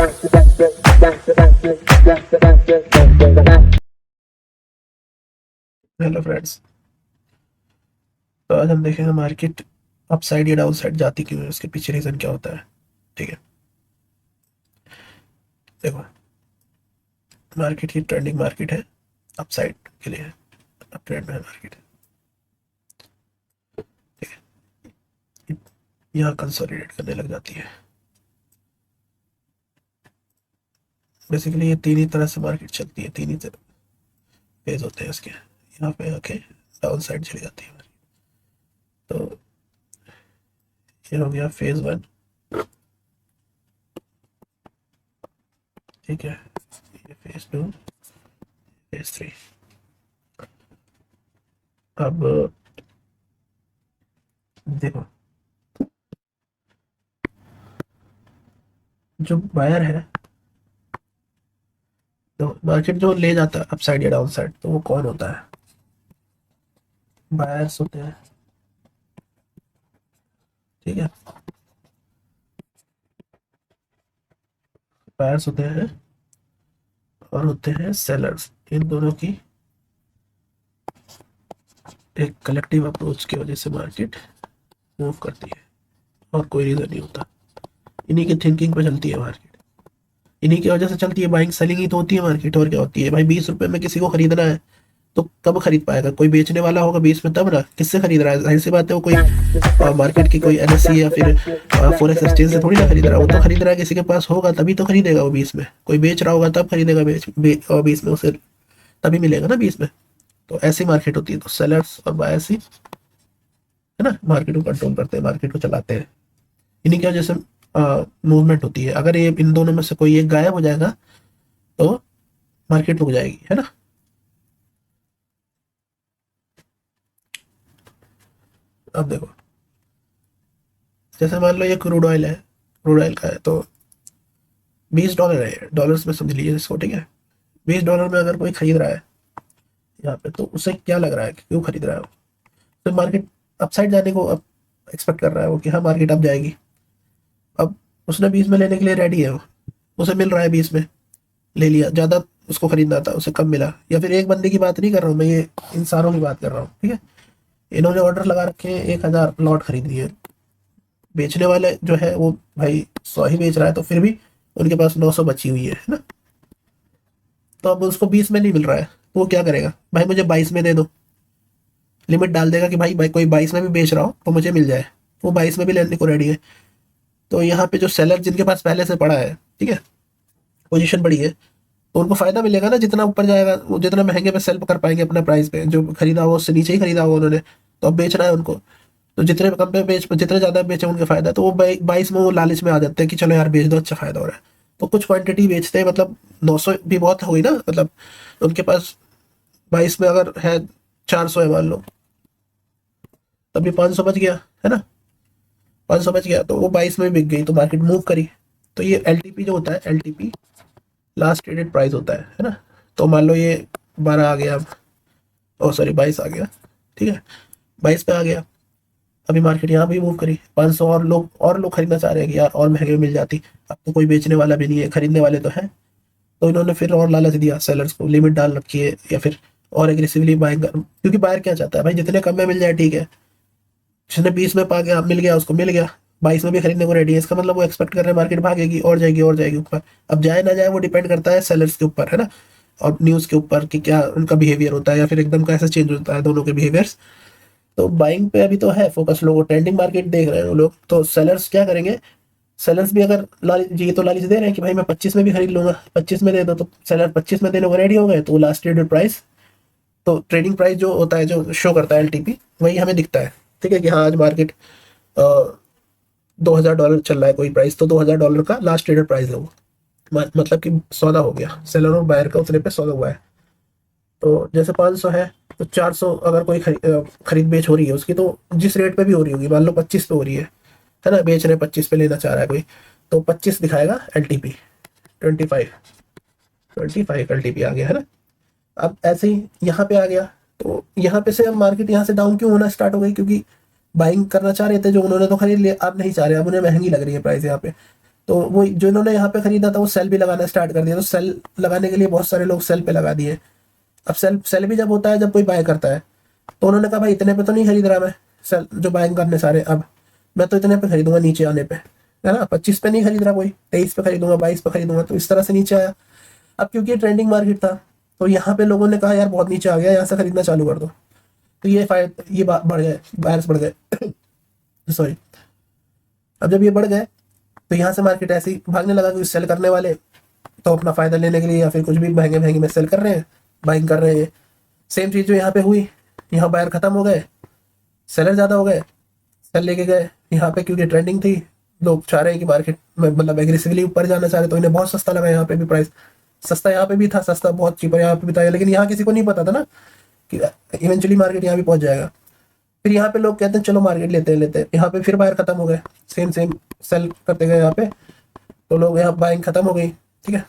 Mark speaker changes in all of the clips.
Speaker 1: Hello friends, तो आज हम देखेंगे मार्केट अप साइड या डाउन साइड जाती क्यों है, उसके पीछे रीजन क्या होता है। ठीक है, देखो, मार्केट की ट्रेंडिंग मार्केट है, अप साइड के लिए है, अप ट्रेंड में है मार्केट। ठीक है, यहाँ कंसोलिडेट करने लग जाती है। बेसिकली ये तीन ही तरह से मार्केट चलती है, तीन ही फेज होते हैं इसके। यहाँ पे आके डाउन साइड चली जाती है market। तो ये हो गया फेज वन। ठीक है, ये फेज टू, फेज थ्री। अब देखो, जो बायर है, तो मार्केट जो ले जाता है अप साइड या डाउन साइड, तो वो कौन होता है? बायर्स होते हैं। ठीक है, बायर्स होते हैं और होते हैं सेलर्स। इन दोनों की एक कलेक्टिव अप्रोच की वजह से मार्केट मूव करती है, और कोई रीजन नहीं होता। इन्हीं की थिंकिंग पे चलती है मार्केट, इन्हीं की वजह से चलती है। बाइंग सेलिंग ही तो होती है मार्केट, और क्या होती है भाई? 20 रुपए में किसी को खरीदना है तो कब खरीद पाएगा? कोई बेचने वाला होगा 20 में, तब ना। किससे खरीद रहा है? जाहिर सी बात है, वो कोई मार्केट की कोई एनएससी या फिर फॉरेक्स एक्सचेंज से थोड़ी ना खरीद रहा है। वो तो खरीद रहा है, किसी के पास होगा तभी तो खरीदेगा वो 20 में। कोई बेच रहा होगा तब खरीदेगा, 20 में उसे तभी मिलेगा ना 20 में। तो ऐसी मार्केट होती है। तो सेलर्स और बायर्स ही है ना मार्केट को कंट्रोल करते हैं, मार्केट को चलाते हैं। इन्हीं की वजह से मूवमेंट होती है। अगर ये इन दोनों में से कोई एक गायब हो जाएगा तो मार्केट रुक जाएगी, है ना। अब देखो, जैसे मान लो ये क्रूड ऑयल है, क्रूड ऑयल का है, तो $20 है, डॉलर्स में समझ लीजिए इसको। ठीक है, $20 में अगर कोई खरीद रहा है यहाँ पे, तो उसे क्या लग रहा है कि क्यों खरीद रहा है वो? तो मार्केट अपसाइड जाने को अब एक्सपेक्ट कर रहा है वो, कि हाँ मार्केट अब जाएगी। अब उसने 20 में लेने के लिए रेडी है वो, उसे मिल रहा है 20 में, ले लिया। ज्यादा उसको खरीदना था, उसे कम मिला। या फिर एक बंदे की बात नहीं कर रहा हूँ मैं, ये इन सारों की बात कर रहा हूँ। ठीक है, इन्होंने ऑर्डर लगा रखे हैं, 1,000 लॉट खरीद लिए। बेचने वाले जो है वो भाई 100 ही बेच रहा है, तो फिर भी उनके पास 900 बची हुई है ना। तो अब उसको 20 में नहीं मिल रहा है, तो वो क्या करेगा? भाई मुझे 22 में दे दो। लिमिट डाल देगा कि भाई कोई 22 में भी बेच रहा हो तो मुझे मिल जाए। वो 22 में भी लेने को रेडी है। तो यहाँ पे जो सेलर जिनके पास पहले से पड़ा है, ठीक है, पोजीशन बड़ी है, तो उनको फायदा मिलेगा ना। जितना ऊपर जाएगा वो जितना महंगे पे सेल कर पाएंगे अपना प्राइस पे। जो खरीदा हुआ उससे नीचे ही खरीदा हुआ उन्होंने, तो अब बेच रहा है उनको। तो जितने कम पे बेच, जितने ज्यादा बेचे उनके फायदा। तो वो 22 में वो लालच में आ जाते हैं कि चलो यार बेच दो, अच्छा फायदा हो रहा है। तो कुछ क्वांटिटी बेचते हैं, मतलब 900 भी बहुत हुई ना। मतलब उनके पास 22 में अगर है 400 है मान लो, तभी 500 बच गया, है ना। 500 बच गया तो वो 22 में बिक गई, तो मार्केट मूव करी। तो ये एलटीपी जो होता है, एलटीपी लास्ट ट्रेडेड प्राइस होता है ना। तो मान लो ये 12 आ गया, ओ सॉरी 22 आ गया। ठीक है, 22 पे आ गया। अभी मार्केट यहाँ भी मूव करी 500, और लोग खरीदना चाह रहे हैं कि यार और महंगे में मिल जाती। अब तो कोई बेचने वाला भी नहीं है, खरीदने वाले तो हैं। तो इन्होंने फिर और लालच दिया सेलर्स को, लिमिट डाल रखी है, या फिर और एग्रेसिवली बाइंग। क्योंकि बायर क्या चाहता है भाई? जितने कम में मिल जाए ठीक है। जिसने 20 में पा गया, मिल गया, उसको मिल गया। 22 में भी खरीदने को रेडी है, इसका मतलब वो एक्सपेक्ट कर रहे हैं मार्केट भागेगी और जाएगी और जाएगी ऊपर। अब जाए ना जाए वो डिपेंड करता है सेलर्स के ऊपर, है ना, और न्यूज के ऊपर कि क्या उनका बिहेवियर होता है, या फिर एकदम कैसे चेंज होता है दोनों के बिहेवियर्स। तो बाइंग पे अभी तो है फोकस, लोग ट्रेंडिंग मार्केट देख रहे हैं वो लोग। तो सेलर्स क्या करेंगे? सेलर्स भी अगर लालच, ये तो लालच दे रहे हैं कि भाई मैं 25 में भी खरीद लूंगा, 25 में दे दो। तो सेलर 25 में देने को रेडी हो गए, तो लास्ट ट्रेडेड प्राइस, तो ट्रेडिंग प्राइस जो होता है, जो शो करता है एलटीपी, वही हमें दिखता है। ठीक है, कि हाँ आज मार्केट $2,000 चल रहा है कोई प्राइस, तो $2,000 का लास्ट ट्रेडेड प्राइस है वो। मतलब कि सौदा हो गया, सेलर और बायर का उतने पे सौदा हुआ है। तो जैसे 500 है, तो 400 अगर कोई खरीद बेच हो रही है उसकी, तो जिस रेट पे भी हो रही होगी, मान लो 25 पे हो रही है ना, बेच रहे 25 पे, लेना चाह रहा है कोई, तो 25 दिखाएगा एलटीपी। 25, 25 एलटीपी आ गया, है ना। अब ऐसे ही यहाँ पे आ गया। तो यहाँ पे से अब मार्केट यहाँ से डाउन क्यों होना स्टार्ट हो गई? क्योंकि बाइंग करना चाह रहे थे जो, उन्होंने तो खरीद लिया, अब नहीं चाह रहे, अब उन्हें महंगी लग रही है प्राइस यहाँ पे। तो वो जो इन्होंने यहाँ पे खरीदा था वो सेल भी लगाना स्टार्ट कर दिया, तो सेल लगाने के लिए बहुत सारे लोग सेल पे लगा दिए। अब सेल सेल भी जब होता है जब कोई बाय करता है, तो उन्होंने कहा भाई इतने पे तो नहीं खरीद रहा मैं, सेल जो बाइंग करने सारे, अब मैं तो इतने पे खरीदूंगा नीचे आने पे, है ना, 25 पे नहीं खरीद रहा कोई, 23 पे खरीदूंगा, 22 पे खरीदूंगा, तो इस तरह से नीचे आया। अब क्योंकि ये ट्रेंडिंग मार्केट था, तो यहाँ पे लोगों ने कहा यार बहुत नीचे आ गया, यहाँ से खरीदना चालू कर दो, तो ये बढ़ गए, बायर्स बढ़ गए सॉरी। अब जब ये बढ़ गए तो यहाँ से मार्केट ऐसे ही भागने लगा, क्योंकि सेल करने वाले तो अपना फायदा लेने के लिए या फिर कुछ भी महंगे महंगे में सेल कर रहे हैं, बाइंग कर रहे हैं। सेम चीज जो यहाँ पे हुई, यहाँ बायर खत्म हो गए, सेलर ज्यादा हो गए, सेल लेके गए यहाँ पे, क्योंकि ट्रेंडिंग थी, लोग चाह रहे हैं कि मार्केट में मतलब एग्रेसिवली ऊपर जाना चाह रहे, तो इन्हें बहुत सस्ता लगा, यहाँ पे भी प्राइस सस्ता, यहाँ पे भी था सस्ता, बहुत चीपर यहाँ पे भी था, लेकिन यहाँ किसी को नहीं पता था ना कि इवेंचुअली मार्केट यहाँ भी पहुंच जाएगा। फिर यहाँ पे लोग कहते हैं चलो मार्केट लेते हैं, यहाँ पे फिर बायर खत्म हो गए, सेम सेम सेल करते गए यहाँ पे, तो लोग यहाँ बाइंग खत्म हो गई, ठीक है,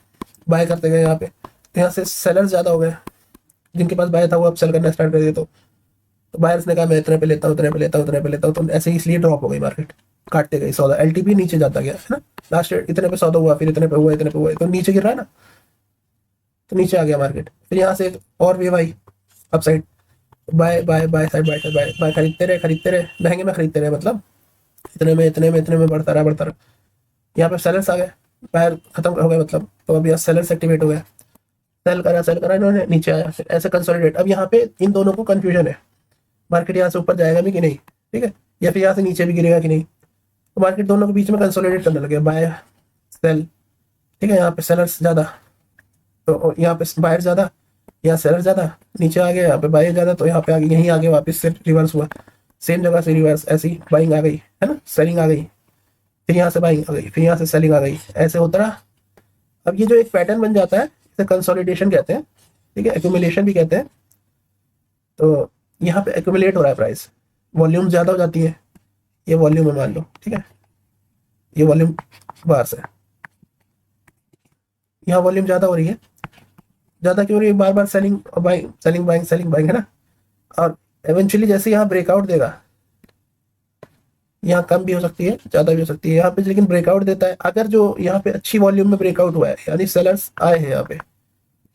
Speaker 1: बाय करते गए यहाँ पे, तो यहाँ से सेलर ज्यादा हो गए, जिनके पास बाय था वो अब सेल करना स्टार्ट कर दिया, तो बायर्स ने कहा मैं इतने पे लेता हूँ, इतने पे लेता हूँ, इतने पे लेता हूँ, तो ऐसे ही इसलिए ड्रॉप हो गई मार्केट, काटते गई सौदा, एलटीपी नीचे जाता गया, है ना, लास्ट ईयर इतने पे सौदा हुआ, फिर इतने पे हुआ, इतने पे हुआ, तो नीचे गिर रहा है ना, तो नीचे आ गया मार्केट। फिर यहाँ से एक और वेव आई upside, buy buy buy side, buy side, buy buy, खरीदते रहे महंगे में खरीदते रहे, मतलब इतने में बढ़ता रहा। यहाँ पे सेलर्स आ गए, बायर खत्म हो गए, मतलब तो अभी यहाँ सेलर्स एक्टिवेट हो गए, सेल करा इन्होंने, नीचे आया, फिर ऐसे कंसोलिडेट। अब यहाँ पे इन दोनों को कंफ्यूजन है, मार्केट यहाँ से ऊपर जाएगा भी कि नहीं, ठीक है, या फिर यहाँ से नीचे भी गिरेगा कि नहीं, तो मार्केट दोनों के बीच में कंसोलिडेट करने लगे, बाय सेल, ठीक है, यहाँ पे सेलर्स ज्यादा, तो यहाँ पे बायर ज्यादा, यहाँ सेलर ज्यादा, नीचे आ गया, यहाँ पे बायर ज्यादा, तो यहाँ पे आगे, यहीं आगे वापस से रिवर्स हुआ, सेम जगह से रिवर्स, ऐसी बाइंग आ गई, है ना, सेलिंग आ गई, फिर यहाँ से बाइंग आ गई, फिर यहाँ से सेलिंग आ गई, ऐसे होता रहा। अब ये जो एक पैटर्न बन जाता है, इसे कंसोलिडेशन कहते हैं, ठीक है, एक्यूमुलेशन भी कहते हैं। तो यहाँ पे एक्यूमुलेट हो रहा है प्राइस, वॉल्यूम ज्यादा हो जाती है, ये वॉल्यूम है मान लो, ठीक है, ये वॉल्यूम बार से, यहाँ वॉल्यूम ज्यादा हो रही है, ज्यादा क्यों हो रही है, बार बार सेलिंग बाइंग, सेलिंग बाइंग, है ना, और इवेंचुअली जैसे यहाँ ब्रेकआउट देगा, यहाँ कम भी हो सकती है, ज्यादा भी हो सकती है यहाँ पे, लेकिन ब्रेकआउट देता है, अगर जो यहाँ पे अच्छी वॉल्यूम में ब्रेकआउट हुआ है, यानी सेलर्स आए हैं यहाँ पे,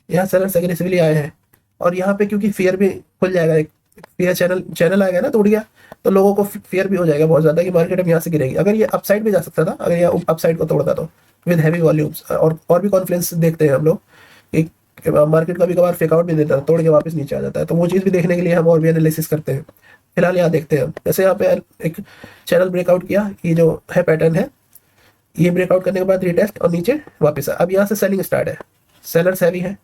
Speaker 1: यहाँ सेलर्स एग्रेसिवली आए हैं, और यहाँ पे क्योंकि फियर भी खुल जाएगा, एक फियर चैनल आएगा ना, तो उड़ गया, तो लोगों को फियर भी हो जाएगा बहुत ज्यादा कि मार्केट अब यहाँ से गिरेगी। अगर ये अपसाइड भी जा सकता था, अगर ये अपसाइड को तोड़ता तो विद हैवी वॉल्यूम्स, और भी कॉन्फ्लुएंस देखते हैं हम लोग कि मार्केट कभी कभार फेक आउट भी देता है, तोड़ के वापस नीचे आ जाता है, तो वो चीज़ भी देखने के लिए हम और भी एनालिसिस करते हैं। फिलहाल यहाँ देखते हैं हम, जैसे यहाँ पे एक चैनल ब्रेकआउट किया, ये जो है पैटर्न है, ये ब्रेकआउट करने के बाद रिटेस्ट और नीचे वापस है, अब यहाँ से सेलिंग स्टार्ट है, सेलर्स हैवी है,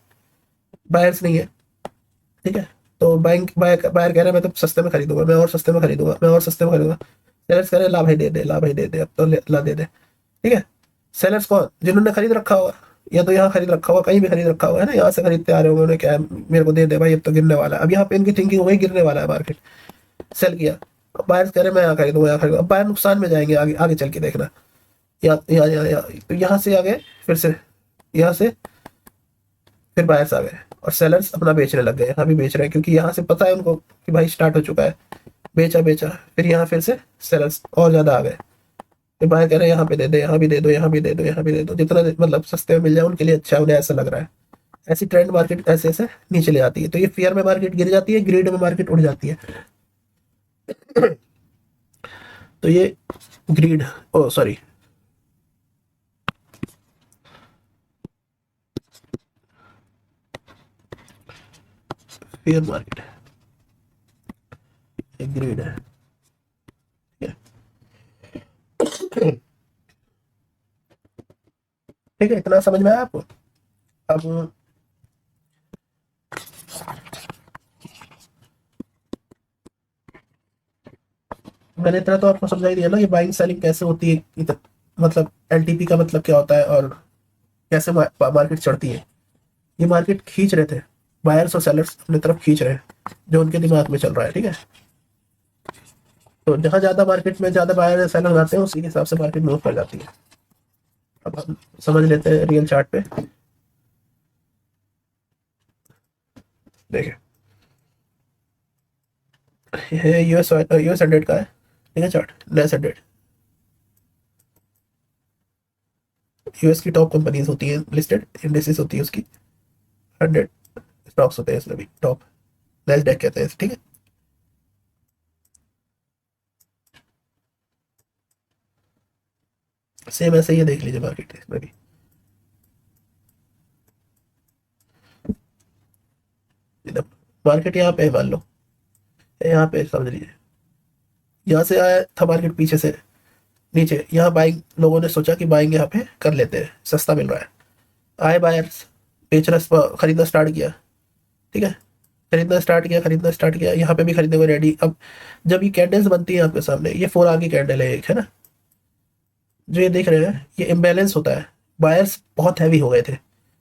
Speaker 1: बायर्स नहीं है, ठीक है, तो बायर कह रहा है मैं तो सस्ते में खरीदूंगा, मैं और सस्ते में खरीदूंगा, मैं और सस्ते में खरीदूंगा, सेलर्स कह रहे हैं ला भाई दे दे, ला भाई दे दे, अब तो ला दे दे, ठीक है। सेलर्स कौन, जिन्होंने खरीद रखा होगा, या तो यहाँ खरीद रखा होगा, कहीं भी खरीद रखा हुआ है ना, यहाँ से खरीदते आ रहे होंगे, उन्हें क्या है, मेरे को दे दे भाई अब तो गिरने वाला है, अब यहाँ पे इनकी थिंकिंग हो गई गिरने वाला है मार्केट, सेल किया, बायर्स कह रहे हैं मैं यहाँ खरीदूंगा, यहाँ खरीदूंगा, अब बायर नुकसान में जाएंगे, आगे आगे चल के देखना, यहाँ यहाँ यहाँ यहाँ तो यहाँ से आ गए, फिर से यहाँ से फिर बायर्स आ गए, और सेलर्स अपना बेचने लग गए, यहाँ भी बेच रहे हैं, क्योंकि यहाँ से पता है उनको कि भाई स्टार्ट हो चुका है, बेचा बेचा, फिर यहाँ फिर से सेलर्स और ज्यादा आ गए, फिर बायर कह रहे हैं यहाँ पे दे दे, यहाँ भी दे दो, यहाँ भी दे दो, यहाँ भी दे दो, जितना मतलब सस्ते में मिल जाए उनके लिए अच्छा है, उन्हें ऐसा लग रहा है। ऐसी ट्रेंड मार्केट ऐसे ऐसे नीचे ले आती है, तो ये फियर में मार्केट गिर जाती है, ग्रीड में मार्केट उड़ जाती है तो ये ग्रीड, ओ सॉरी, फियर मार्केट है, ग्रीड है, ठीक है, इतना समझ में आया आपको। अब मैंने इतना तो आपको समझा ही दिया ना कि बाइंग सेलिंग कैसे होती है, मतलब एलटीपी का मतलब क्या होता है, और कैसे मार्केट चढ़ती है। ये मार्केट खींच रहे थे, बायर्स और सेलर्स अपनी तरफ खींच रहे हैं, जो उनके दिमाग में चल रहा है, ठीक है, तो जहां ज्यादा मार्केट में ज्यादा बायर या सेलर आते हैं उसी के हिसाब से मार्केट मूव कर जाती है। अब हम समझ लेते हैं रियल चार्ट पे, देखिए ये यूएस 100 का है, ठीक है, चार्ट, लेस 100, यूएस की टॉप कंपनीज होती हैं, लिस्टेड इंडेक्सेस होती है उसकी, 100 स्टॉक्स होते हैं इसमें भी टॉप, नैस्डैक कहते हैं इसे, ठीक है। सेम ऐसे ही है, देख लीजिए मार्केट इसमें भी। मार्केट यहाँ पे है, मान लो यहाँ पे समझ लीजिए, यहाँ से आया था मार्केट पीछे से नीचे, यहाँ बाइंग, लोगों ने सोचा कि बाइंग यहाँ पे कर लेते हैं, सस्ता मिल रहा है, आए बायर्स, बेचना खरीदना स्टार्ट किया, ठीक है, खरीदना स्टार्ट किया, यहाँ पे भी खरीदने को रेडी। अब जब ये कैंडल्स बनती है आपके सामने, ये 4 आगे कैंडल है एक, है ना, जो ये देख रहे हैं, ये इम्बैलेंस होता है, बायर्स बहुत हैवी हो गए थे,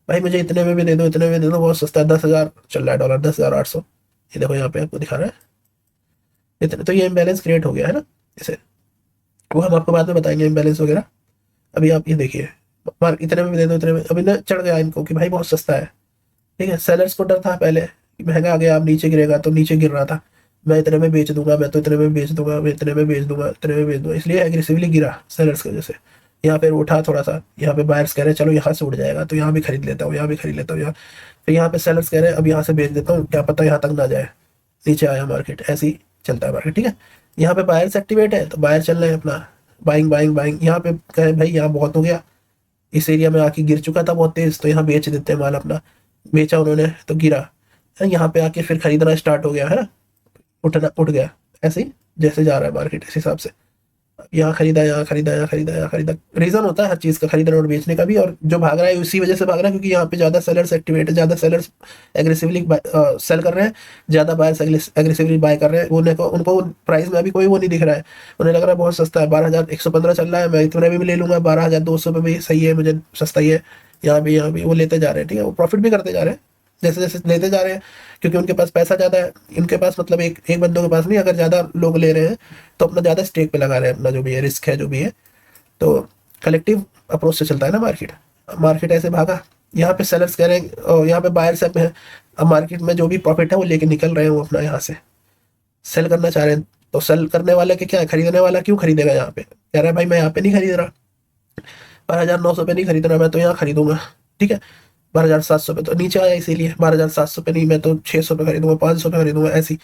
Speaker 1: भाई मुझे इतने में भी दे दो, इतने में दे दो, बहुत सस्ता है, 10,000 चल रहा है डॉलर, 10,800, ये देखो यहाँ पे आपको दिखा रहा है इतने, तो ये इम्बैलेंस क्रिएट हो गया है ना इसे, वो हम आपको बाद में बताएंगे इम्बैलेंस वगैरह। अभी आप ये देखिए, मार्क इतने में भी दे दो, इतने में, अभी ना चढ़ गया इनको कि भाई बहुत सस्ता है, ठीक है, सेलर्स को डर था पहले कि महंगा आ गया, अब नीचे गिरेगा, तो नीचे गिर रहा था, मैं इतने में बेच दूंगा, मैं तो इतने में बेच दूंगा, मैं इतने में बेच दूंगा, इतने में बेच दूंगा, इसलिए एग्रेसिवली गिरा सेलर्स की वजह से। यहाँ पे उठा थोड़ा सा, यहाँ पे बायर्स कह रहे हैं चलो यहाँ से उठ जाएगा, तो यहाँ भी खरीद लेता हूँ, यहाँ भी खरीद लेता हूँ, यहाँ, फिर यहाँ पे सेलर्स कह रहे हैं अब यहाँ से बेच देता हूँ, क्या पता यहाँ तक ना जाए, नीचे आया मार्केट, ऐसे ही चलता है मार्केट, ठीक है। यहाँ पे बायर्स एक्टिवेट है, तो बायर चल रहे हैं अपना, बाइंग बाइंग बाइंग, यहाँ पे कहे भाई यहाँ बहुत हो गया, इस एरिया में आके गिर चुका था बहुत तेज, तो यहाँ बेच देते हैं माल अपना, बेचा उन्होंने तो गिरा, यहाँ पे आके फिर खरीदना स्टार्ट हो गया है ना, उठना उठ गया, ऐसे ही जैसे जा रहा है मार्केट इस हिसाब से, यहाँ खरीदा, यहाँ खरीदा, यहाँ खरीदा, यहाँ खरीदा, रीजन होता है हर चीज का खरीदने और बेचने का भी, और जो भाग रहा है उसी वजह से भाग रहा है, क्योंकि यहाँ पे ज्यादा सेलर्स एक्टिवेट है, ज्यादा सेलर्स एग्रेसिवली सेल कर रहे हैं, ज्यादा बायर्स एग्रेसिवली बाय कर रहे हैं, उनको उनको प्राइस में अभी कोई वो नहीं दिख रहा है, उन्हें लग रहा है बहुत सस्ता है, 12,115 चल रहा है, मैं इतने भी ले लूंगा, 12,200 में भी सही है, मुझे सस्ता ही है, यहाँ भी वो लेते जा रहे हैं, ठीक है, वो प्रॉफिट भी करते जा रहे हैं जैसे जैसे लेते जा रहे हैं, क्योंकि उनके पास पैसा ज्यादा है, इनके पास मतलब एक बंदों के पास नहीं, अगर ज्यादा लोग ले रहे हैं तो अपना ज्यादा स्टेक पे लगा रहे हैं, अपना जो भी है रिस्क है जो भी है, तो कलेक्टिव अप्रोच से चलता है ना मार्केट। मार्केट ऐसे भागा, यहाँ पे सेलर्स कह रहे हैं और यहाँ पे बायर्स है, अब मार्केट में जो भी प्रॉफिट है वो लेके निकल रहे हैं, वो अपना यहाँ से सेल करना चाह रहे हैं, तो सेल करने वाले के क्या है, खरीदने वाला क्यों खरीदेगा, यहाँ पे कह रहा है भाई मैं यहाँ पे नहीं खरीद रहा, 12,900 पे नहीं खरीद रहा, मैं तो यहाँ खरीदूंगा, ठीक है, 12,700 पे तो नीचे आया, इसीलिए 12,700 पे नहीं, मैं तो 600 पे खरीदूंगा, 500 पे खरीदूंगा, ऐसी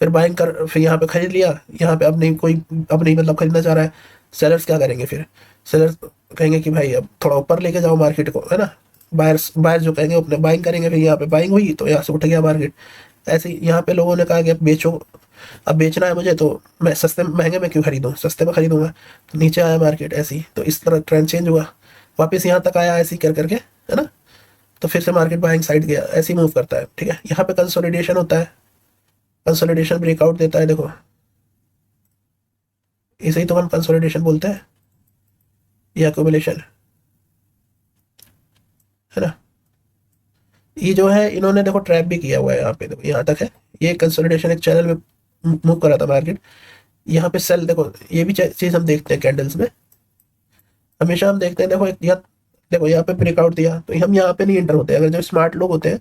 Speaker 1: फिर बाइंग कर, फिर यहाँ पे खरीद लिया, यहाँ पे अब नहीं कोई, अब नहीं मतलब खरीदना चाह रहा है, सेलर्स क्या करेंगे फिर, सेलर्स कहेंगे कि भाई अब थोड़ा ऊपर लेके जाओ मार्केट को, है ना, बायर्स बायर्स जो कहेंगे अपने बाइंग करेंगे, फिर यहाँ पे बाइंग हुई तो यहाँ से उठ गया मार्केट, ऐसे ही यहाँ पे लोगों ने कहा कि अब बेचो, अब बेचना है मुझे तो मैं सस्ते महंगे में क्यों खरीदूं, सस्ते में खरीदूंगा, तो नीचे आया मार्केट ऐसे ही, तो इस तरह ट्रेंड चेंज हुआ, वापस यहाँ तक आया ऐसे ही कर करके, है ना, तो फिर से मार्केट बाइंग साइड गया, ऐसे ही मूव करता है, ठीक है। यहाँ पे कंसोलिडेशन होता है, कंसोलिडेशन ब्रेकआउट देता है, देखो इसे ही तो हम कंसोलिडेशन बोलते हैं, ये एक्यूमुलेशन, है ना, ये जो है इन्होंने देखो ट्रैप भी किया हुआ है, यहाँ पे देखो यहाँ तक है, ये कंसोलिडेशन एक चैनल में मूव कर रहा था मार्केट, यहाँ पे सेल देखो, ये भी चीज हम देखते हैं कैंडल्स में, हमेशा हम देखते हैं, देखो एक यहाँ, देखो यहाँ पे ब्रेकआउट दिया तो हम यहाँ पे नहीं एंटर होते, अगर जो स्मार्ट लोग होते हैं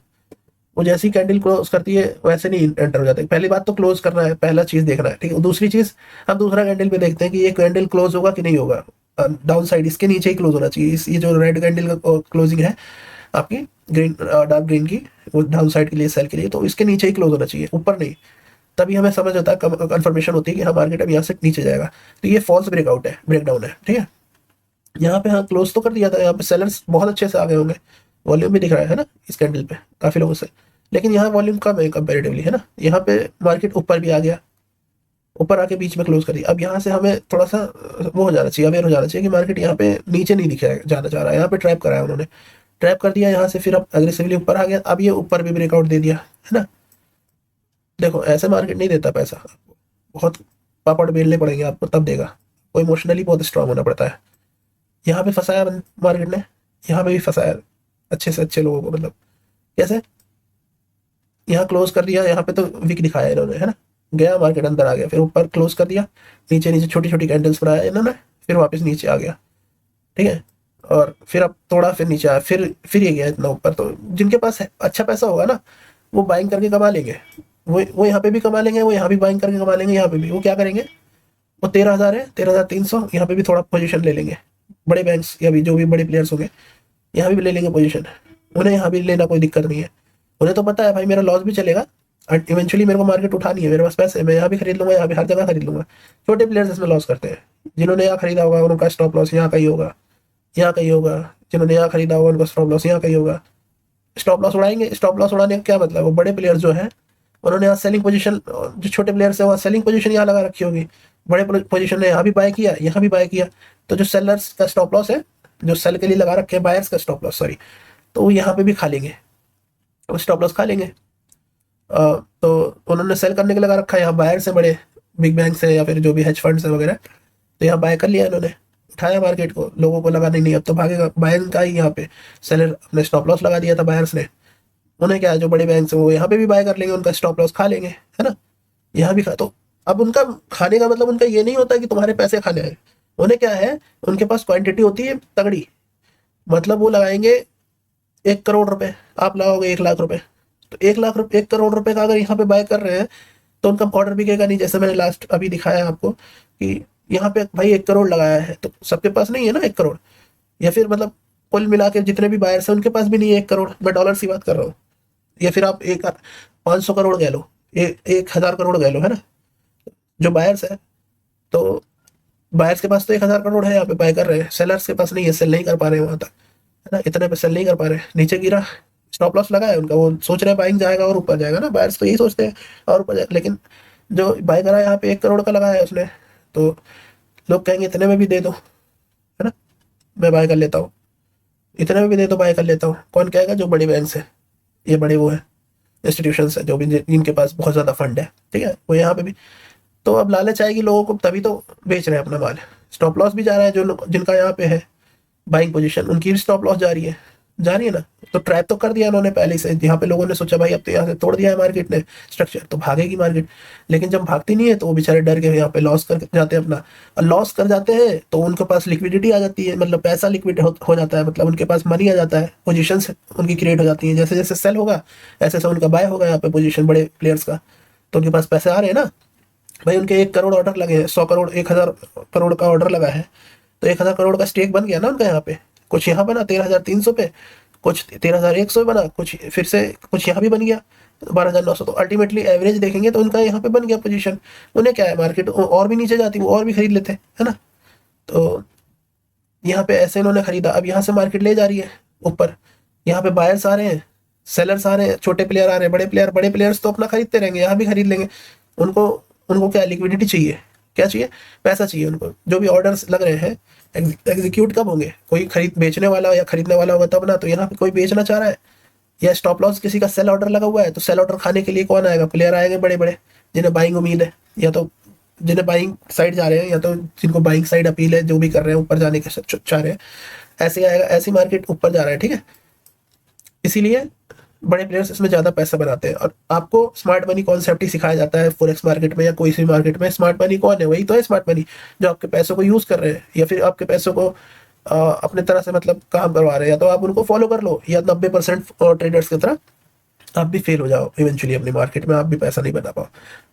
Speaker 1: वो जैसी कैंडल क्लोज करती है वैसे नहीं एंटर हो जाते, पहली बात तो क्लोज करना है, पहला चीज देखना है, ठीक है, दूसरी चीज हम दूसरा कैंडल पे देखते हैं कि ये कैंडल क्लोज होगा कि नहीं होगा, डाउन साइड इसके नीचे ही क्लोज होना चाहिए, इस ये जो रेड कैंडल का क्लोजिंग है आपकी, ग्रीन डार्क ग्रीन की, वो डाउन साइड के लिए सेल के लिए, तो इसके नीचे ही क्लोज होना चाहिए, ऊपर नहीं, तभी हमें समझ आता है, कंफर्मेशन होती है कि हाँ मार्केट अब यहाँ से नीचे जाएगा, तो ये फॉल्स ब्रेकआउट है, ब्रेकडाउन है, ठीक है। यहाँ पे हाँ क्लोज तो कर दिया था, यहाँ पे सेलर्स बहुत अच्छे से आ गए होंगे, वॉल्यूम भी दिख रहा है ना इस कैंडल पे काफी लोगों से, लेकिन यहाँ वॉल्यूम कम है कंपेरेटिवली, है ना, यहाँ पे मार्केट ऊपर भी आ गया, ऊपर आके बीच में क्लोज कर दिया, अब यहाँ से हमें थोड़ा सा वो हो जाना चाहिए, अवेयर हो जाना चाहिए कि मार्केट यहाँ पे नीचे नहीं दिखा जाना चाह रहा है, यहाँ पे ट्रैप करा है उन्होंने, ट्रैप कर दिया यहाँ से, फिर अब अग्रेसिवली ऊपर आ गया, अब ये ऊपर भी ब्रेकआउट दे दिया, है ना, देखो ऐसे मार्केट नहीं देता पैसा, बहुत पापड़ बेलने पड़ेंगे आपको तब देगा, को इमोशनली बहुत स्ट्रांग होना पड़ता है। यहाँ पे फंसाया मार्केट ने, यहाँ पे भी फंसाया अच्छे से अच्छे लोगों को, मतलब कैसे, यहाँ क्लोज कर दिया, यहाँ पे तो विक दिखाया इन्होंने, है ना, गया मार्केट अंदर आ गया, फिर ऊपर क्लोज कर दिया, नीचे नीचे छोटी छोटी कैंडल्स बनाया इन्होंने, फिर वापस नीचे आ गया, ठीक है, और फिर अब थोड़ा फिर नीचे आया, फिर ये गया इतना ऊपर, तो जिनके पास अच्छा पैसा होगा ना वो बाइंग करके कमा लेंगे, वो यहाँ पे भी कमा लेंगे, वो यहाँ भी बाइंग करके कमा लेंगे, यहाँ पे भी वो क्या करेंगे, वो 13,000 है, 13,300, यहाँ पे भी थोड़ा पोजीशन ले लेंगे, बड़े बैंक्स या भी जो भी बड़े प्लेयर्स हो गए यहाँ भी ले लेंगे पोजीशन, उन्हें यहाँ भी लेना कोई दिक्कत नहीं है। उन्हें तो पता है भाई मेरा लॉस भी चलेगा और इवेंचुअली मेरे को मार्केट उठानी है, मेरे पास पैसे है, मैं यहाँ भी खरीद लूंगा, यहाँ भी हर जगह खरीद लूंगा। छोटे प्लेयर्स इसमें लॉस करते हैं, जिन्होंने यहाँ खरीदा होगा उनका स्टॉप लॉस यहाँ कहीं होगा, यहाँ कहीं होगा, जिन्होंने यहाँ खरीदा होगा उनका स्टॉप लॉस यहाँ कहीं होगा। स्टॉप लॉस उड़ाएंगे, स्टॉप लॉस उड़ाने का क्या मतलब, वो बड़े प्लेयर जो है उन्होंने यहाँ सेलिंग पोजीशन, जो छोटे प्लेयर्स है वहाँ सेलिंग पोजीशन यहाँ लगा रखी होगी, बड़े पोजीशन ने यहाँ भी बाय किया यहाँ भी बाय किया, तो जो सेलर्स का स्टॉप लॉस है, जो सेल के लिए लगा रखे हैं बायर्स का स्टॉप लॉस सॉरी, तो वो यहाँ पे भी खा लेंगे, वो स्टॉप लॉस खा लेंगे। तो उन्होंने सेल करने के लगा रखा है, यहाँ बायर्स है बड़े बिग बैंक्स है या फिर जो भी हेज फंड्स है वगैरह, तो यहाँ बाय कर लिया इन्होंने, उठाया मार्केट को, लोगों को लगा नहीं नहीं अब तो भागेगा, बायर का ही यहाँ पे सेलर अपने स्टॉप लॉस लगा दिया था बायर्स ने, उन्हें क्या है जो बड़े बैंक है वो यहाँ पे भी बाय कर लेंगे, उनका स्टॉप लॉस खा लेंगे, है ना। यहाँ भी खा, तो अब उनका खाने का मतलब उनका ये नहीं होता कि तुम्हारे पैसे खाने हैं, उन्हें क्या है, उनके पास क्वांटिटी होती है तगड़ी, मतलब वो लगाएंगे 1 करोड़ रुपए, आप लगाओगे 1 लाख रुपए, तो 1 लाख रुपए 1 करोड़ रुपए का अगर यहाँ पे बाय कर रहे हैं तो उनका ऑर्डर बिकेगा नहीं, जैसे मैंने लास्ट अभी दिखाया आपको कि यहाँ पे भाई 1 करोड़ लगाया है, तो सबके पास नहीं है ना 1 करोड़, या फिर मतलब कुल मिला के जितने भी बायर्स हैं उनके पास भी नहीं है 1 करोड़, मैं डॉलर की बात कर रहा हूँ, या फिर आप एक 500 करोड़ कह लो, 1,000 करोड़ कह लो, है ना, जो बायर्स है, तो बायर्स के पास तो 1,000 करोड़ है, यहाँ पे बाय कर रहे हैं, सेलर्स के पास नहीं है, सेल नहीं कर पा रहे हैं वहां तक, है ना, इतने पे सेल नहीं कर पा रहे, नीचे गिरा, स्टॉप लॉस लगा है उनका, वो सोच रहे हैं बाइंग जाएगा और ऊपर जाएगा ना, बायर्स तो यही सोचते हैं और ऊपर जाएगा, लेकिन जो बाय करा है यहाँ पे 1 करोड़ का लगाया है उसने, तो लोग कहेंगे इतने में भी दे दो, है ना, मैं बाय कर लेता हूँ, इतने में भी दे दो बाय कर लेता हूँ, कौन कहेगा, जो बड़ी बैंक है, ये बड़े वो है इंस्टीट्यूशंस है जो भी जिनके पास बहुत ज्यादा फंड है, ठीक है, वो यहाँ पे भी, तो अब लालच आएगी लोगों को तभी तो बेच रहे हैं अपना माल, स्टॉप लॉस भी जा रहा है, जो जिनका यहाँ पे है बाइंग पोजीशन उनकी भी स्टॉप लॉस जा रही है ना, तो ट्रैप तो कर दिया उन्होंने पहले से, यहाँ पे लोगों ने सोचा भाई अब तो यहाँ से तोड़ दिया है मार्केट ने स्ट्रक्चर, तो भागेगी मार्केट, लेकिन जब भागती नहीं है तो वो बेचारे डर के यहाँ पे लॉस कर जाते हैं अपना, और लॉस कर जाते हैं तो उनके पास लिक्विडिटी आ जाती है, मतलब पैसा लिक्विड हो जाता है, मतलब उनके पास मनी आ जाता है, पोजिशन उनकी क्रिएट हो जाती है, जैसे जैसे सेल होगा ऐसे ऐसे उनका बाय होगा यहाँ पे पोजिशन बड़े प्लेयर्स का, तो उनके पास पैसे आ रहे हैं ना, भाई उनके 1 करोड़ ऑर्डर लगे हैं, 100 करोड़ 1,000 करोड़ का ऑर्डर लगा है, तो 1,000 करोड़ का स्टेक बन गया ना उनका यहाँ पे, कुछ यहाँ बना 13,300 पे, कुछ 13,100 बना, कुछ फिर से कुछ यहाँ भी बन गया 12,900, तो अल्टीमेटली एवरेज देखेंगे तो उनका यहाँ पे बन गया पोजीशन, उन्हें क्या है मार्केट और भी नीचे जाती वो और भी खरीद लेते, है ना, तो यहाँ पे ऐसे इन्होंने खरीदा, अब यहाँ से मार्केट ले जा रही है ऊपर, यहाँ पे बायर्स आ रहे हैं, सेलर्स आ रहे हैं, छोटे प्लेयर आ रहे हैं, बड़े प्लेयर्स तो अपना खरीदते रहेंगे, यहाँ भी खरीद लेंगे, उनको उनको क्या लिक्विडिटी चाहिए, क्या चाहिए, पैसा चाहिए उनको, जो भी ऑर्डर्स लग रहे हैं एग्जीक्यूट कब होंगे, कोई खरीद बेचने वाला या खरीदने वाला होगा तब ना, तो यहाँ पे कोई बेचना चाह रहा है या स्टॉप लॉस किसी का सेल ऑर्डर लगा हुआ है, तो सेल ऑर्डर खाने के लिए कौन आएगा, प्लेयर आएंगे बड़े बड़े जिन्हें बाइंग उम्मीद है, या तो जिन्हें बाइंग साइड जा रहे हैं, या तो जिनको बाइंग साइड अपील है, जो भी कर रहे हैं ऊपर जाने के चाह रहे हैं, ऐसे आएगा, ऐसी मार्केट ऊपर जा रहा है, ठीक है, इसीलिए बड़े प्लेयर्स इसमें ज्यादा पैसा बनाते हैं, और आपको स्मार्ट मनी कॉन्सेप्ट ही सिखाया जाता है फॉरेक्स मार्केट में या कोई सी मार्केट में, स्मार्ट मनी कौन है, वही तो है स्मार्ट मनी, जो आपके पैसों को यूज कर रहे हैं या फिर आपके पैसों को अपने तरह से मतलब काम करवा रहे हैं, या तो आप उनको फॉलो कर लो, या 90% ट्रेडर्स की तरह आप भी फेल हो जाओ इवेंचुअली अपनी मार्केट में, आप भी पैसा नहीं बना पाओ,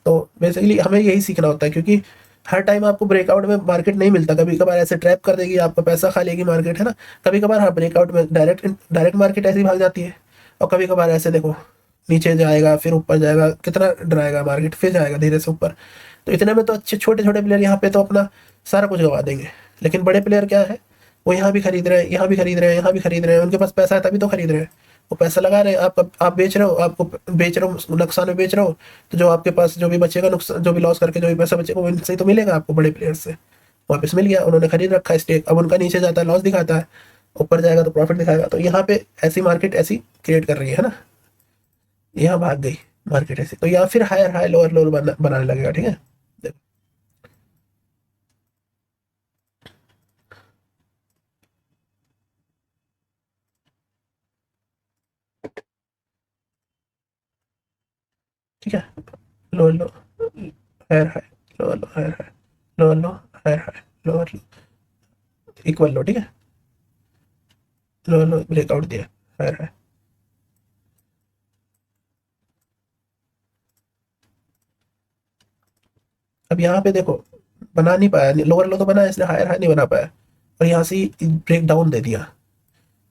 Speaker 1: तो बेसिकली हमें यही सीखना होता है, क्योंकि हर टाइम आपको ब्रेकआउट में मार्केट नहीं मिलता, कभी कभार ऐसे ट्रैप कर देगी, आपका पैसा खा लेगी मार्केट, है ना, कभी कभार हाँ ब्रेकआउट में डायरेक्ट मार्केट ऐसी भाग जाती है, और कभी कभार ऐसे देखो नीचे जाएगा फिर ऊपर जाएगा, कितना डराएगा मार्केट, फिर जाएगा धीरे से ऊपर, तो इतने में तो अच्छे छोटे छोटे प्लेयर यहाँ पे तो अपना सारा कुछ गवा देंगे, लेकिन बड़े प्लेयर क्या है, वो यहाँ भी खरीद रहे हैं, यहाँ भी खरीद रहे हैं, यहाँ भी खरीद रहे हैं, उनके पास पैसा है तभी तो खरीद रहे हैं, वो पैसा लगा रहे हैं, आप बेच रहे हो, आपको बेच रहे हो नुकसान में बेच रहे हो, तो जो आपके पास जो भी बचेगा नुकसान, जो भी लॉस करके जो भी पैसा बचेगा वो इनसे ही तो मिलेगा आपको, बड़े प्लेयर से वापस मिल गया, उन्होंने खरीद रखा है स्टेक, अब उनका नीचे जाता है लॉस दिखाता है, ऊपर जाएगा तो प्रॉफिट दिखाएगा, तो यहाँ पे ऐसी मार्केट ऐसी क्रिएट कर रही है ना, यहाँ भाग गई मार्केट ऐसी, तो यहाँ फिर हायर हाई लोअर लोअर बनाने लगेगा, ठीक है, देखो, ठीक है, lower low higher high, lower low higher high, lower low higher high, lower low equal low, ठीक है, लोअर लो ब्रेकआउट दिया हायर हाई, अब यहाँ पे देखो बना नहीं पाया, लोअर लो तो बना है इसलिए हायर हाई नहीं बना पाया, और यहाँ से ब्रेक डाउन दे दिया।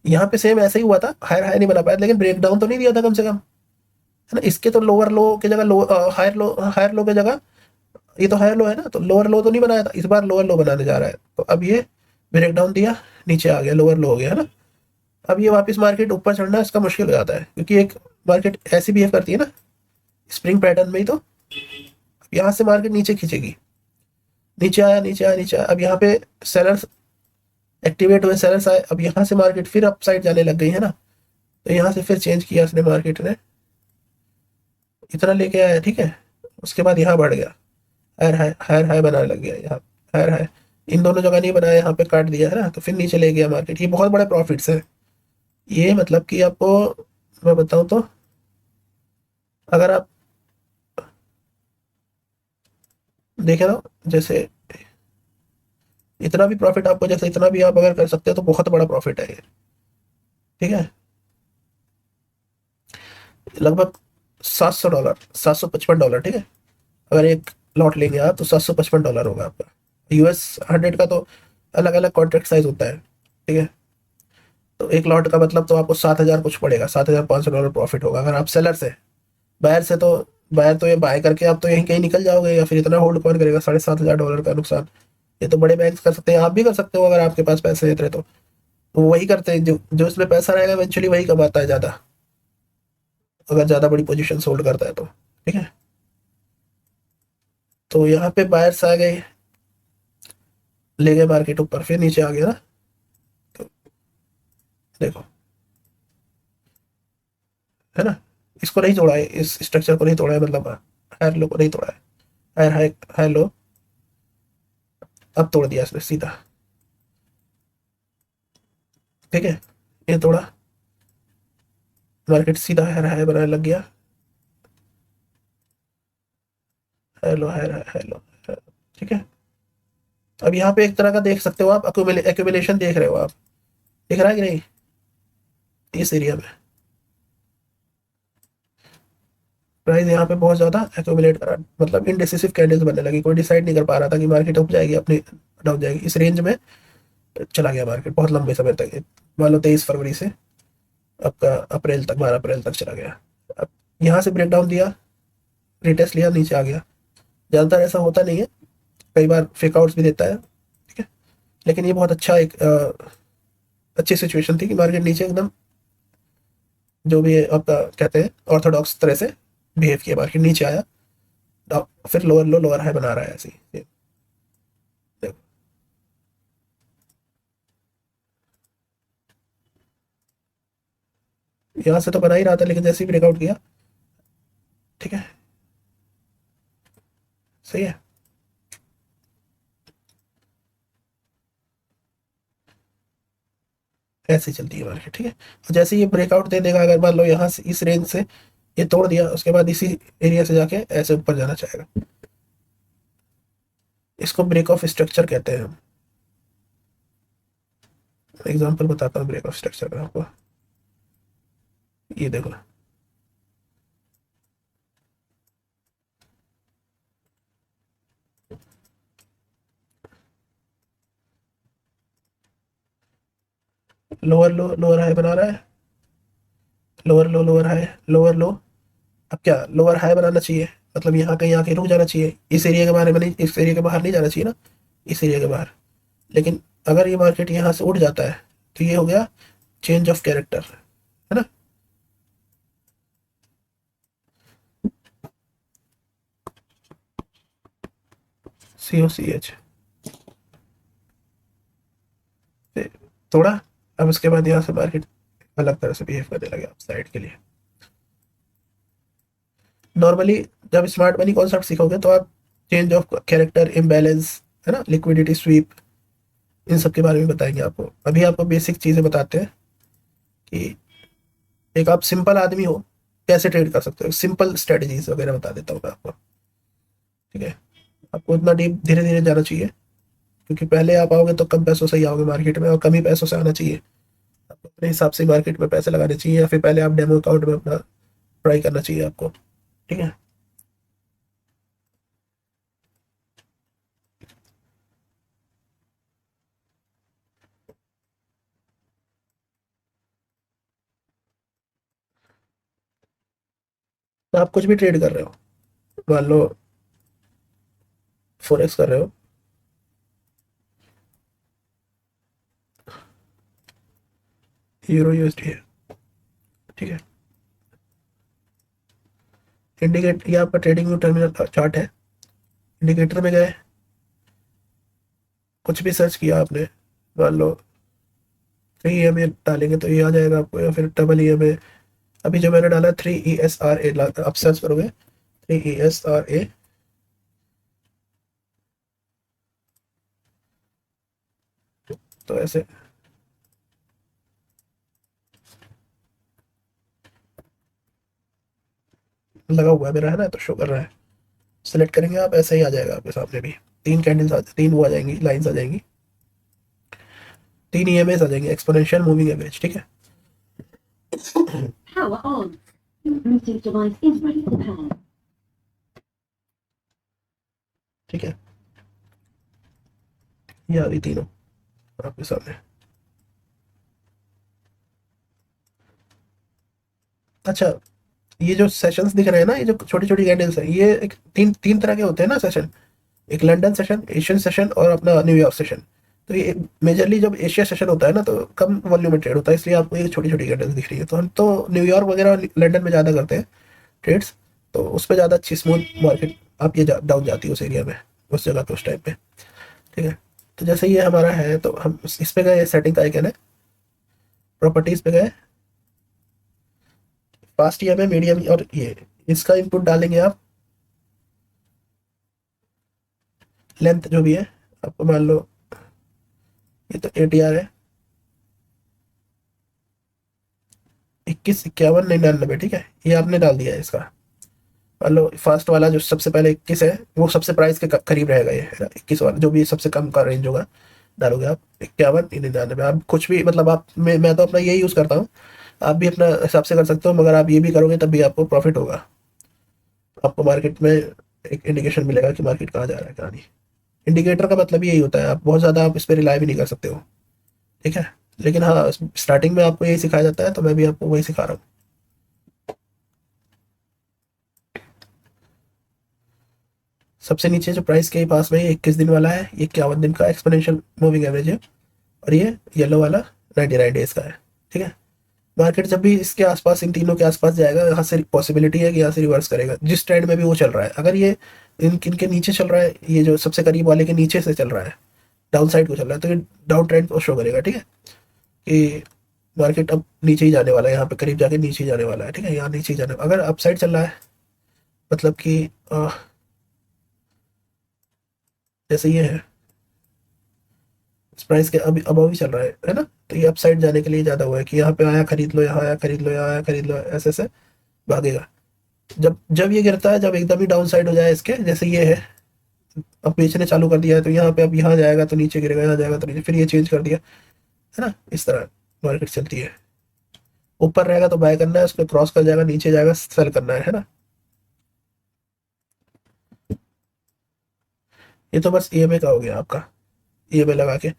Speaker 1: यहाँ पे सेम ऐसा ही हुआ था, हायर हाई नहीं बना पाया, लेकिन ब्रेक डाउन तो नहीं दिया था कम से कम, है ना। इसके तो लोअर लो की जगह लो, हायर लो की जगह, ये तो हायर लो है ना, तो लोअर लो तो नहीं बनाया था, इस बार लोअर लो बनाने जा रहा है। तो अब ये ब्रेक डाउन दिया, नीचे आ गया, लोअर लो हो गया, है ना। अब ये वापस मार्केट ऊपर चढ़ना इसका मुश्किल हो जाता है, क्योंकि एक मार्केट ऐसी बिहेव करती है ना स्प्रिंग पैटर्न में ही, तो यहाँ से मार्केट नीचे खींचेगी। नीचे आया, नीचे आया, नीचे आया, अब यहाँ पे सेलर्स एक्टिवेट हुए, सेलर्स आए, अब यहाँ से मार्केट फिर अप साइड जाने लग गई, है ना। तो यहाँ से फिर चेंज किया इसने, मार्केट ने इतना लेके आया, ठीक है। उसके बाद यहाँ बढ़ गया, हायर हाई बनाने लग गया यहाँ, हायर हाई इन दोनों जगह नहीं बनाया, यहाँ पे काट दिया, है ना। तो फिर नीचे ले गया मार्केट, ये बहुत बड़े प्रॉफिट्स है ये, मतलब कि आपको मैं बताऊं तो, अगर आप देखें ना, जैसे इतना भी प्रॉफिट आपको, जैसे इतना भी आप अगर कर सकते हो तो बहुत बड़ा प्रॉफिट है ये, ठीक है। लगभग $700, $755, ठीक है। अगर एक लॉट लेंगे आप तो $755 होगा आपका। US 100 का तो अलग अलग कॉन्ट्रैक्ट साइज होता है, ठीक है। तो एक लॉट का मतलब तो आपको 7,000 कुछ पड़ेगा, $7,500 प्रॉफिट होगा अगर आप सेलर से। बायर से तो, बायर तो ये बाय करके आप तो यहीं कहीं निकल जाओगे, या फिर इतना होल्ड कौन करेगा, $7,500 का नुकसान। ये तो बड़े बैंक कर सकते हैं, आप भी कर सकते हो अगर आपके पास पैसे रहते तो। वो वही करते हैं, जो जो इसमें पैसा रहेगा इवेंचुअली वही कमाता है ज्यादा, अगर ज्यादा बड़ी पोजीशन होल्ड करता है तो, ठीक है। तो यहाँ पे बायर्स आ गए, ले गए मार्केट ऊपर, फिर नीचे आ गया ना। तो देखो, है ना, इसको नहीं तोड़ा है, इस स्ट्रक्चर को नहीं तोड़ा है, मतलब हायर लो को नहीं तोड़ा है, हायर हाई, हायर लो, अब तोड़ दिया इसने सीधा, ठीक है। ये तोड़ा, मार्केट सीधा हायर हाई बनाने लग गया, higher low, higher high, higher low, ठीक है। अब यहाँ पे एक तरह का देख सकते हो आप, एक्यूमुलेशन देख रहे हो आप, दिख रहा है कि नहीं, इस एरिया में प्राइस यहाँ पे बहुत ज्यादा एक्यूमुलेट करा, मतलब इनडिसिसिव कैंडल्स बनने लगी, कोई डिसाइड नहीं कर पा रहा था कि मार्केट अप जाएगी अपनी डाउन जाएगी, इस रेंज में चला गया मार्केट बहुत लंबे समय तक, मान लो 23 फरवरी से आपका अप्रैल तक, 12 अप्रैल तक चला गया। अब यहाँ से ब्रेकडाउन दिया, रिटेस्ट लिया, नीचे आ गया। ज्यादातर ऐसा होता नहीं है, कई बार फेक आउट्स भी देता है, ठीक है। लेकिन ये बहुत अच्छा एक अच्छी सिचुएशन थी कि मार्केट नीचे एकदम, जो भी आपका कहते हैं ऑर्थोडॉक्स तरह से बिहेव किया, मार्केट नीचे आया, फिर लोअर लो लोअर हाई बना रहा है ऐसे ही, देखो। यहाँ से तो बना ही रहा था, लेकिन जैसे ही ब्रेकआउट किया, ठीक है, सही है। ऐसे ही चलती है मार्केट, ठीक है। और जैसे ये ब्रेकआउट दे देगा, अगर मान लो यहाँ से इस रेंज से ये तोड़ दिया, उसके बाद इसी एरिया से जाके ऐसे ऊपर जाना चाहेगा, इसको ब्रेक ऑफ स्ट्रक्चर कहते हैं हम। एग्जांपल बताता हूँ ब्रेक ऑफ स्ट्रक्चर का आपको, ये देखो, लोअर लो लोअर हाई बना रहा है, लोअर लो लोअर हाई, लोअर लो। अब क्या लोअर हाई बनाना चाहिए, मतलब यहाँ कहीं आके रुक जाना चाहिए, इस एरिया के बारे में नहीं, इस एरिया के बाहर नहीं जाना चाहिए ना, इस एरिया के बाहर। लेकिन अगर ये मार्केट यहाँ से उठ जाता है, तो ये हो गया चेंज ऑफ कैरेक्टर, है ना। COCH थोड़ा, अब उसके बाद यहाँ से मार्केट अलग तरह से बिहेव करने लगे साइड के लिए। नॉर्मली जब स्मार्ट मनी कॉन्सेप्ट सीखोगे तो आप चेंज ऑफ कैरेक्टर, इम्बैलेंस, है ना, लिक्विडिटी स्वीप, इन सब के बारे में बताएंगे आपको। अभी आपको बेसिक चीजें बताते हैं कि एक आप सिंपल आदमी हो कैसे ट्रेड कर सकते हो, सिंपल स्ट्रेटजीज वगैरह बता देता हूँ मैं आपको, ठीक है। आपको इतना डीप धीरे धीरे जाना चाहिए, क्योंकि पहले आप आओगे तो कम पैसों से ही आओगे मार्केट में, और कम ही पैसों से आना चाहिए। आपको अपने हिसाब से मार्केट में पैसे लगाने चाहिए, या फिर पहले आप डेमो अकाउंट में अपना ट्राई करना चाहिए आपको, ठीक है। तो आप कुछ भी ट्रेड कर रहे हो, मान लो फोरेक्स कर रहे हो, यूरो यूएसडी है, ठीक है। इंडिकेट ये आपका ट्रेडिंग व्यू टर्मिनल चार्ट है। इंडिकेटर में गए, कुछ भी सर्च किया आपने, मान लो 3 EMA डालेंगे तो ये आ जाएगा आपको, या फिर डबल EMA। अभी जो मैंने डाला 3 ESRA, आप सर्च करोगे 3 ESRA, तो ऐसे लगा हुआ है मेरा, है ना, तो शो कर रहा है। सेलेक्ट करेंगे आप, ऐसा ही आ जाएगा आपके सामने भी। तीन कैंडल्स तीन वो आ जाएंगी, लाइंस आ जाएंगी, 3 EMA आ जाएंगे, एक्सपोनेंशियल मूविंग एवरेज, ठीक है।
Speaker 2: Power on. Your Bluetooth device is ready for pair.
Speaker 1: ठीक है, ये आ गई तीनों आपके सामने। अच्छा, ये जो सेशंस दिख रहे हैं ना, ये जो छोटी छोटी कैंडल्स है, ये एक तीन तीन तरह के होते हैं ना सेशन। एक लंदन सेशन, एशियन सेशन और अपना न्यूयॉर्क सेशन। तो ये मेजरली जब एशिया सेशन होता है ना, तो कम वॉल्यूम में ट्रेड होता है, इसलिए आपको ये छोटी छोटी कैंडल्स दिख रही है। तो हम तो न्यूयॉर्क वगैरह लंदन में ज़्यादा करते हैं ट्रेड्स, तो उस पर ज़्यादा अच्छी स्मूथ मार्केट आप ये डाउन जाती है उस एरिया में, उस जगह पे, उस टाइम पे, ठीक है। तो जैसे ये हमारा है, तो हम इस पे गए, सेटिंग का आइकन है, प्रॉपर्टीज पे गए, फास्ट ईएमआई, मीडियम, और ये इसका इनपुट डालेंगे आप, लेंथ जो भी है आपको, मान लो ये तो ATR है 21, 51, 99, ठीक है, ये आपने डाल दिया है इसका। मान लो फर्स्ट वाला जो सबसे पहले 21 है, वो सबसे प्राइस के करीब रहेगा, ये है ना, 21 वाला जो भी सबसे कम का रेंज होगा, डालोगे आप 51, 99। आप कुछ भी, मतलब आप, मैं तो अपना यही यूज़ करता हूँ, आप भी अपना हिसाब से कर सकते हो, मगर आप ये भी करोगे तब भी आपको प्रॉफिट होगा। आपको मार्केट में एक इंडिकेशन मिलेगा कि मार्केट कहाँ जा रहा है, कहाँ नहीं। इंडिकेटर का मतलब यही होता है, आप बहुत ज़्यादा आप इस पर रिलाई भी नहीं कर सकते हो, ठीक है। लेकिन हाँ, स्टार्टिंग में आपको यही सिखाया जाता है, तो मैं भी आपको वही सिखा रहा हूँ। सबसे नीचे जो प्राइस के पास में 21 दिन वाला है, ये 51 दिन का एक्सपोनेंशियल मूविंग एवरेज है, और ये येलो वाला 99 डेज का है, ठीक है। मार्केट जब भी इसके आसपास, इन तीनों के आसपास जाएगा, यहाँ से पॉसिबिलिटी है कि यहाँ से रिवर्स करेगा, जिस ट्रेंड में भी वो चल रहा है। अगर ये इनके नीचे चल रहा है, ये जो सबसे करीब वाले के नीचे से चल रहा है, डाउन साइड को चल रहा है, तो ये डाउन ट्रेंड को शो करेगा, ठीक है, कि मार्केट अब नीचे ही जाने वाला है, यहाँ पे करीब जाके नीचे ही जाने वाला है, ठीक है, यहाँ नीचे ही जाने। अगर अप साइड चल रहा है, मतलब कि जैसे ये है, इस प्राइस के अभी अबव ही चल रहा है ना, तो ये अप साइड जाने के लिए ज़्यादा हुआ है कि यहाँ पे आया खरीद लो, यहाँ आया खरीद लो, यहाँ आया खरीद लो, ऐसे ऐसे भागेगा। जब जब ये गिरता है, जब एकदम ही डाउन साइड हो जाए इसके, जैसे ये है, अब बेचने चालू कर दिया है, तो यहाँ पे अब यहाँ जाएगा तो नीचे गिरेगा, यहाँ जाएगा तो नीचे, फिर ये चेंज कर दिया, है ना, इस तरह मार्केट चलती है। ऊपर रहेगा तो बाय करना है, उसको क्रॉस कर जाएगा, नीचे जाएगा सेल करना है ना। ये तो बस EMA का हो गया आपका, EMA लगा के।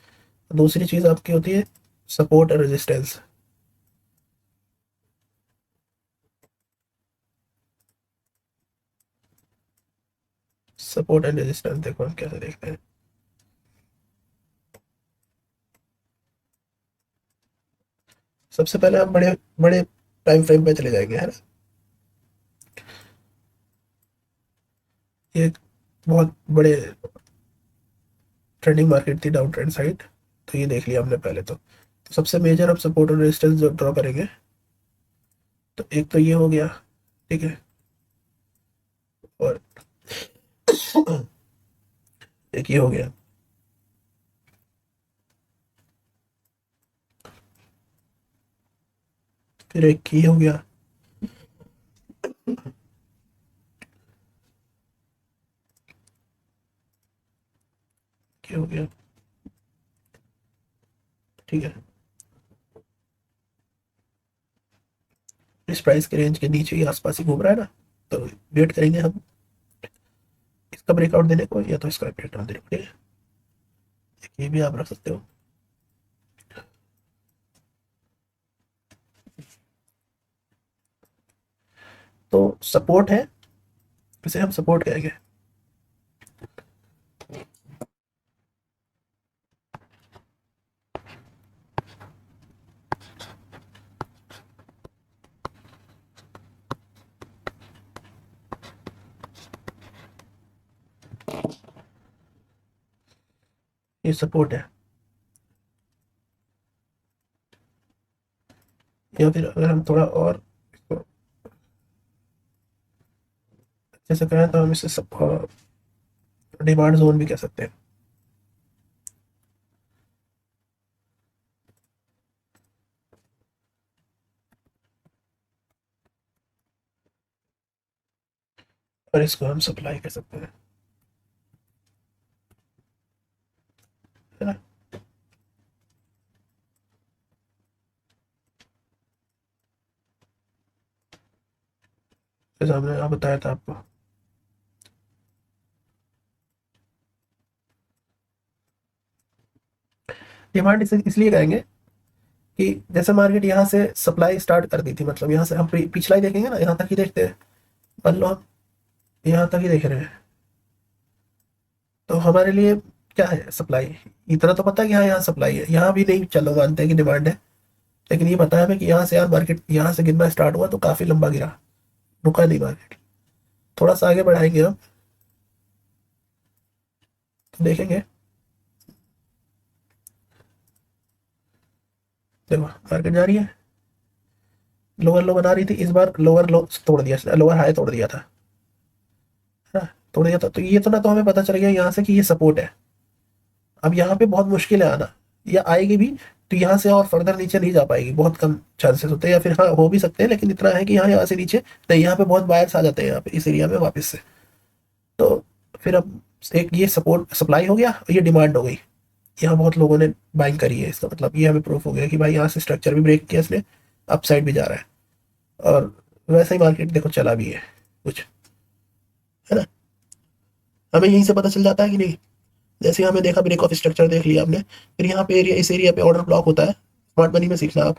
Speaker 1: दूसरी चीज आपकी होती है सपोर्ट और रेजिस्टेंस। सपोर्ट एंड रेजिस्टेंस देखो हम कैसे देखते हैं। सबसे पहले हम बड़े बड़े टाइम फ्रेम पे चले जाएंगे, है ना। ये एक बहुत बड़े ट्रेंडिंग मार्केट थी, डाउन ट्रेंड साइड, तो ये देख लिया हमने पहले। तो सबसे मेजर हम सपोर्ट और रेजिस्टेंस जो ड्रॉ करेंगे, तो एक तो ये हो गया, ठीक है, और एक ये हो गया, फिर एक ये हो गया, ये हो गया, ठीक है। इस प्राइस के रेंज के नीचे ही आसपास ही घूम रहा है ना, तो वेट करेंगे हम इसका ब्रेकआउट देने को, या तो इसका ब्रेकआउट देने को, ठीक है। ये भी आप रख सकते हो। तो सपोर्ट है, इसे हम सपोर्ट कहेंगे। ये सपोर्ट है। या फिर अगर हम थोड़ा और इसको अच्छे से कहें तो हम इसे डिमांड जोन भी कह सकते हैं। और इसको हम सप्लाई कह सकते हैं, है ना। जैसे हमने बताया था आपको। डिमांड इसे इसलिए कहेंगे कि जैसे मार्केट यहाँ से सप्लाई स्टार्ट कर दी थी, मतलब यहाँ से हम पिछला ही देखेंगे ना, यहाँ तक ही देखते हैं। मान लो हम यहाँ तक ही देख रहे हैं, तो हमारे लिए क्या है सप्लाई, इतना तो पता है कि हाँ यहाँ सप्लाई है, यहाँ भी नहीं चलो मानते हैं कि डिमांड है। लेकिन ये पता है हमें कि यहाँ से यार मार्केट यहाँ से गिरना स्टार्ट हुआ तो काफी लंबा गिरा, रुका नहीं मार्केट। थोड़ा सा आगे बढ़ाएंगे हम तो देखेंगे, देखो मार्केट जा रही है, लोअर लो बना रही थी, इस बार लोअर लो तोड़ दिया, लोअर हाई तोड़ दिया था, है ना, तोड़ दिया था। तो ये तो ना, तो हमें पता चल गया यहाँ से कि ये सपोर्ट है। अब यहाँ पे बहुत मुश्किल है आना, या आएगी भी तो यहाँ से और फर्दर नीचे नहीं जा पाएगी, बहुत कम चांसेस होते हैं, या फिर हाँ हो भी सकते हैं, लेकिन इतना है कि यहाँ से नीचे नहीं, यहाँ पे बहुत बायर्स आ जाते हैं यहाँ पे इस एरिया में वापस से। तो फिर अब एक ये सपोर्ट सप्लाई हो गया, ये डिमांड हो गई, यहाँ बहुत लोगों ने बाइंग करी है, इसका मतलब ये हमें प्रूफ हो गया कि भाई यहाँ से स्ट्रक्चर भी ब्रेक किया इसने, अपसाइड भी जा रहा है। और वैसा ही मार्केट देखो चला भी है कुछ, है ना। हमें यहीं से पता चल जाता है कि नहीं। जैसे हमें देखा ब्रेक ऑफ स्ट्रक्चर देख लिया हमने, फिर यहाँ पे एरिया, इस एरिया पे ऑर्डर ब्लॉक होता है, स्मार्ट मनी में सीखना आप।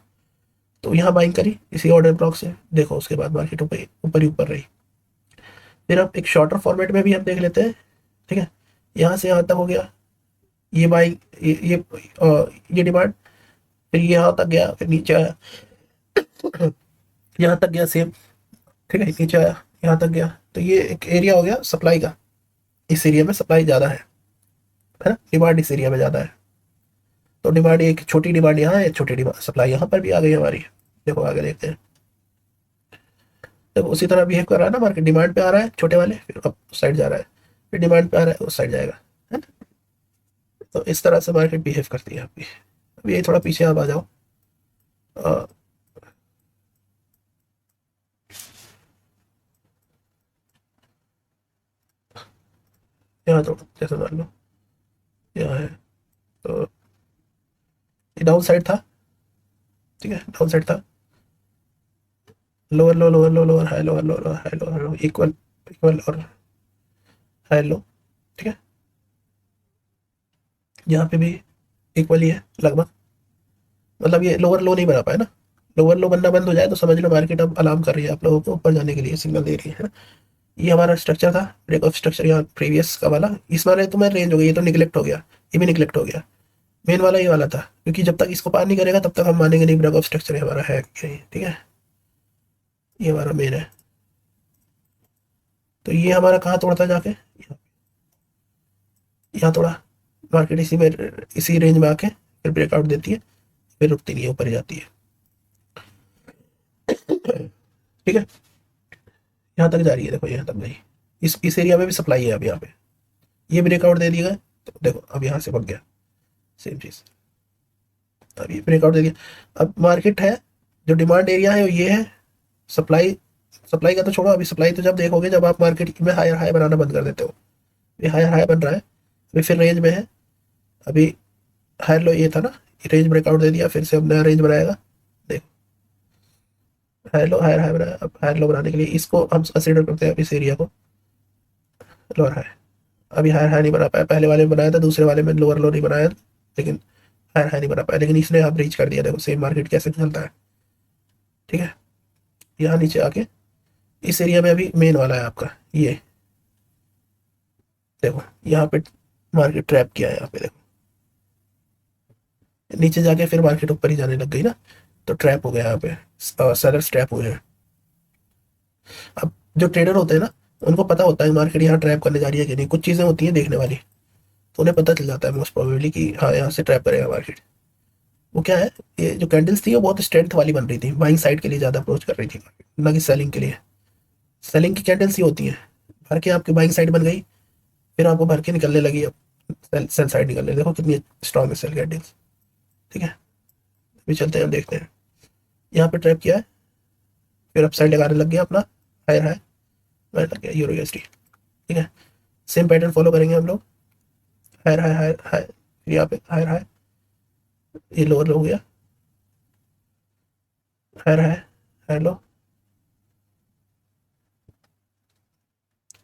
Speaker 1: तो यहाँ बाइंग करी इसी ऑर्डर ब्लॉक से, देखो उसके बाद मार्केट ऊपर ऊपर ही ऊपर रही। फिर अब एक शॉर्टर फॉर्मेट में भी हम देख लेते हैं, ठीक है। यहाँ से यहाँ तक हो गया, ये बाइंग, ये डिमांड, फिर ये यहाँ तक गया, फिर नीचे आया, यहाँ तक गया सेम, ठीक है, नीचे आया, यहाँ तक गया। तो ये एक एरिया हो गया सप्लाई का, इस एरिया में सप्लाई ज्यादा है ना, डिमांड इस एरिया में ज्यादा है। तो डिमांड, एक छोटी डिमांड यहाँ है, छोटी डिमांड सप्लाई यहाँ पर भी आ गई हमारी। देखो आगे देखते हैं, जब उसी तरह बिहेव कर रहा है ना मार्केट, डिमांड पे आ रहा है छोटे वाले, फिर अब उस साइड जा रहा है, फिर डिमांड पे आ रहा है उस साइड जाएगा, है ना। तो इस तरह से मार्केट बिहेव करती है अभी। अब ये थोड़ा पीछे आप आ जाओ, अ, यहाँ तो जैसे मान लो यहाँ है, तो ये डाउन साइड था, ठीक है, डाउन साइड था, लोअर लो लोअर लो लोअर हाई लोअर लो lower high lower low, equal equal और हाई लो, ठीक है। यहाँ पे भी इक्वल ही है लगभग, मतलब ये लोअर लो नहीं बना पाया ना। लोअर लो बनना बंद हो जाए तो समझ लो मार्केट अब अलार्म कर रही है आप लोगों को, ऊपर जाने के लिए सिग्नल दे रही है ना। ये हमारा स्ट्रक्चर था, ब्रेक ऑफ स्ट्रक्चर यहाँ प्रीवियस का वाला, इस वाले तो मैं रेंज हो गई, ये तो निगलेक्ट हो गया, ये भी निगलेक्ट हो गया। मेन वाला ये वाला था, क्योंकि जब तक इसको पार नहीं करेगा तब तक हम मानेंगे नहीं ब्रेक ऑफ स्ट्रक्चर हमारा है कि नहीं, ठीक है। ये हमारा मेन है। तो ये हमारा कहाँ तोड़ता है जाके, यहाँ थोड़ा मार्केट इसी में, इसी रेंज में आके फिर ब्रेकआउट देती है, फिर रुकती नहीं है, ऊपर ही जाती है, ठीक है। यहाँ तक जा रही है, देखो यहाँ तक गई, इस एरिया में भी सप्लाई है अब यहाँ पे, ये ब्रेकआउट दे दिया, तो देखो अब यहाँ से भाग गया, सेम चीज, अब ये ब्रेकआउट दे दिया। अब मार्केट है, जो डिमांड एरिया है वो ये है, सप्लाई, सप्लाई का तो छोड़ो, अभी सप्लाई तो जब देखोगे जब आप मार्केट में हायर हाई बनाना बंद कर देते हो। ये हायर हाई बन रहा है, अभी फिर रेंज में है, अभी हायर लो ये था ना, ये रेंज ब्रेकआउट दे दिया, फिर से अब नया रेंज बनाएगा। देखो हायर लो हायर हाई बनाया, अब हायर लो बनाने के लिए इसको हम कंसीडर करते हैं इस एरिया को लोअर हाई। अभी हायर हाई नहीं बना पाया, पहले वाले में बनाया था, दूसरे वाले में लोअर लो नहीं बनाया, लेकिन हायर हाई नहीं बना पाया, लेकिन इसने अब रीच कर दिया। देखो सेम मार्केट कैसे चलता है, ठीक है। यहाँ नीचे आके इस एरिया में अभी मेन वाला है आपका ये, देखो यहाँ पे मार्केट ट्रैप किया है, यहाँ पे देखो नीचे जाके फिर मार्केट ऊपर ही जाने लग गई ना, तो ट्रैप हो गया यहाँ पे, सेलर्स ट्रैप हुए हैं। अब जो ट्रेडर होते हैं ना, उनको पता होता है मार्केट यहाँ ट्रैप करने जा रही है कि नहीं, कुछ चीजें होती हैं देखने वाली, तो उन्हें पता चल जाता है मोस्ट प्रोबेबली कि हाँ यहाँ से ट्रैप करेगा मार्केट। वो क्या है, ये जो कैंडल्स थी वो बहुत स्ट्रेंथ वाली बन रही थी, बाइंग साइड के लिए ज्यादा अप्रोच कर रही थी, ना कि सेलिंग के लिए। सेलिंग की कैंडल्स ही होती हैं, भर के आपकी बाइंग साइड बन गई, फिर आपको भर के निकलने लगी, अब सेल साइड निकलने, देखो कितनी स्ट्रॉन्ग है सेल कैंडल्स। ठीक है, अभी चलते हैं, देखते हैं। यहाँ पे ट्रैप किया है, फिर अप साइड लगाने लग गया अपना, हायर हाई लग गया यूरो यूएसडी। ठीक है, सेम पैटर्न फॉलो करेंगे हम लोग, हायर हाई हायर हाई, फिर यहाँ पे हायर हाई, ये लोअर लो हो गया, हायर हाई हायर लो,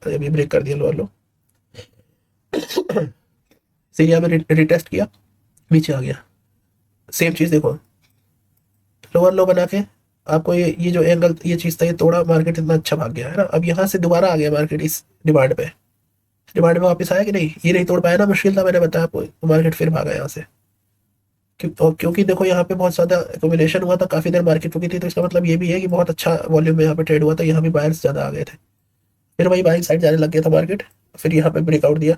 Speaker 1: अभी ब्रेक कर दिया लोअर लो, फिर यहाँ पे रिटेस्ट किया, नीचे आ गया, सेम चीज देखो, लोअर लो बना के आपको ये जो एंगल ये चीज था ये तोड़ा, मार्केट इतना अच्छा भाग गया है ना। अब यहाँ से दोबारा आ गया मार्केट इस डिमांड पे वापस आया कि नहीं, ये नहीं तोड़ पाया ना, मुश्किल था, मैंने बताया आपको, तो मार्केट फिर भागा यहाँ से। और क्योंकि देखो यहाँ पे बहुत ज्यादा एक्यूमुलेशन हुआ था, काफी देर मार्केट रुकी थी, तो इसका मतलब ये भी है कि बहुत अच्छा वॉल्यूम में यहाँ पे ट्रेड हुआ था, यहाँ भी बायर्स ज्यादा आ गए थे, फिर वही बाइंग साइड जाने लग गया था मार्केट, फिर यहाँ पे ब्रेकआउट दिया,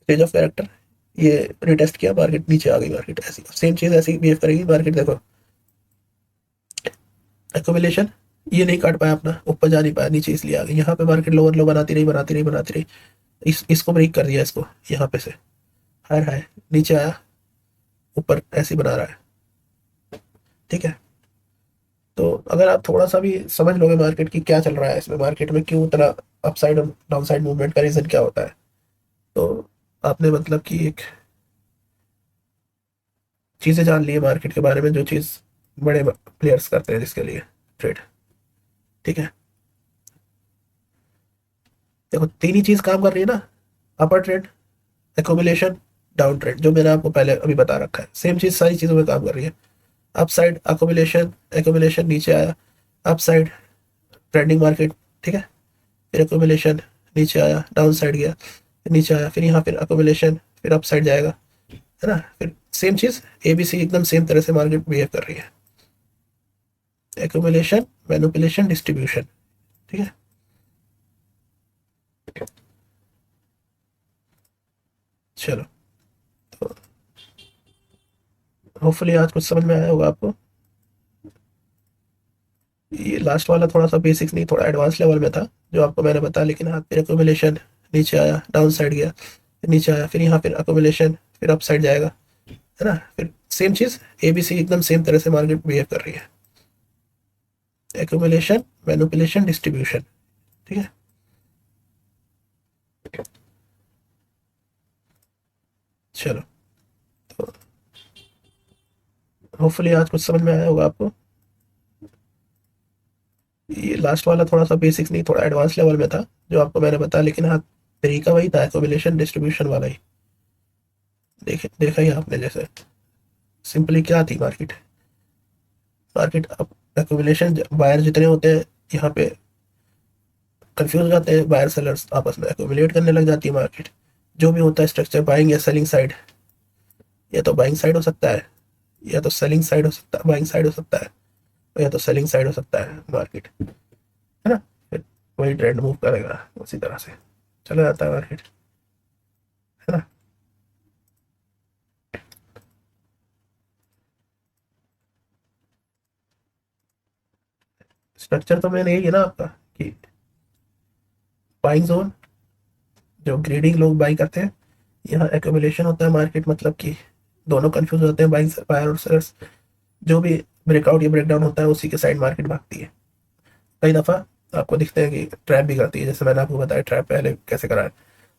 Speaker 1: चेंज ऑफ कैरेक्टर, ये रिटेस्ट किया, मार्केट नीचे आ गई, मार्केट ऐसी सेम चीज ऐसी बिहेव करेगी मार्केट। देखो एक्यूमुलेशन ये नहीं काट पाया अपना, ऊपर जा नहीं पाया, नीचे इसलिए आ गई, यहाँ पे मार्केट लोअर लो बनाती रही बनाती रही बनाती रही, इसको ब्रेक कर दिया, इसको यहाँ पे से हायर हाई नीचे आया, ऊपर ऐसे बना रहा है। ठीक है, तो अगर आप थोड़ा सा भी समझ लोगे मार्केट की क्या चल रहा है, इसमें मार्केट में क्यों इतना अपसाइड और डाउनसाइड मूवमेंट का रीजन क्या होता है, तो आपने मतलब कि एक चीजें जान ली है मार्केट के बारे में, जो चीज बड़े प्लेयर्स करते हैं जिसके लिए ट्रेड। ठीक है, देखो तीन ही चीज काम कर रही है ना, अपर ट्रेंड, एक्यूमुलेशन, डाउन ट्रेंड, जो मैंने आपको पहले अभी बता रखा है, सेम चीज सारी चीजों में काम कर रही है। अप साइड अकोमुलेशन, एक्यूमुलेशन नीचे आया, अप साइड ट्रेंडिंग मार्केट। ठीक है, फिर अकोमुलेशन नीचे आया, डाउन साइड गया, फिर नीचे आया, फिर यहाँ फिर अकोमुलेशन, फिर अप साइड जाएगा, है ना। फिर सेम चीज एबीसी एकदम सेम तरह से मार्केट बिहेव कर रही है, एक्यूमुलेशन, मैनिपुलेशन, डिस्ट्रीब्यूशन। ठीक है, चलो, तो होपफुली आज कुछ समझ में आया होगा आपको। ये लास्ट वाला थोड़ा सा बेसिक्स नहीं, थोड़ा एडवांस लेवल में था जो आपको मैंने बताया, लेकिन हाँ फिर अकोमुलेशन नीचे आया, डाउन साइड गया, फिर नीचे आया, फिर यहाँ फिर अकोमुलेशन, फिर अप साइड जाएगा, है ना। फिर सेम चीज एबीसी एकदम सेम तरह से मार्केट बिहेव कर रही है, एक्यूमुलेशन, मैनिपुलेशन, डिस्ट्रीब्यूशन। ठीक है, चलो, तो होपफुली आज कुछ समझ में आया होगा आपको। ये लास्ट वाला थोड़ा सा बेसिक्स नहीं, थोड़ा एडवांस लेवल में था जो आपको मैंने बताया, लेकिन हाँ तरीका वही था, एक्यूमुलेशन डिस्ट्रीब्यूशन वाला ही। देखे देखा ही आपने, जैसे सिंपली क्या थी मार्केट, अब एक्यूमुलेशन, बायर जितने होते हैं यहाँ पे कंफ्यूज हो जाते हैं, बायर सेलर्स आपस में एक्यूमुलेट करने लग जाती है मार्केट। जो भी होता है स्ट्रक्चर, बाइंग या सेलिंग साइड, या तो बाइंग साइड हो सकता है, या तो सेलिंग साइड हो सकता है, बाइंग साइड हो सकता है, या तो सेलिंग साइड हो सकता है मार्केट, है ना। फिर वही ट्रेंड मूव करेगा उसी तरह से चला जाता है मार्केट, है ना। स्ट्रक्चर तो मैंने यही है ना आपका, कि बाइंग जोन, जो ग्रेडिंग लोग बाई करते हैं, यहाँ एक्यूमुलेशन होता है मार्केट, मतलब कि दोनों कंफ्यूज होते हैं, बाइंग बायर और सेलर्स, जो भी ब्रेकआउट या ब्रेकडाउन होता है उसी के साइड मार्केट भागती है। कई दफा आपको दिखते हैं कि ट्रैप भी करती है, जैसे मैंने आपको बताया ट्रैप पहले कैसे करा है।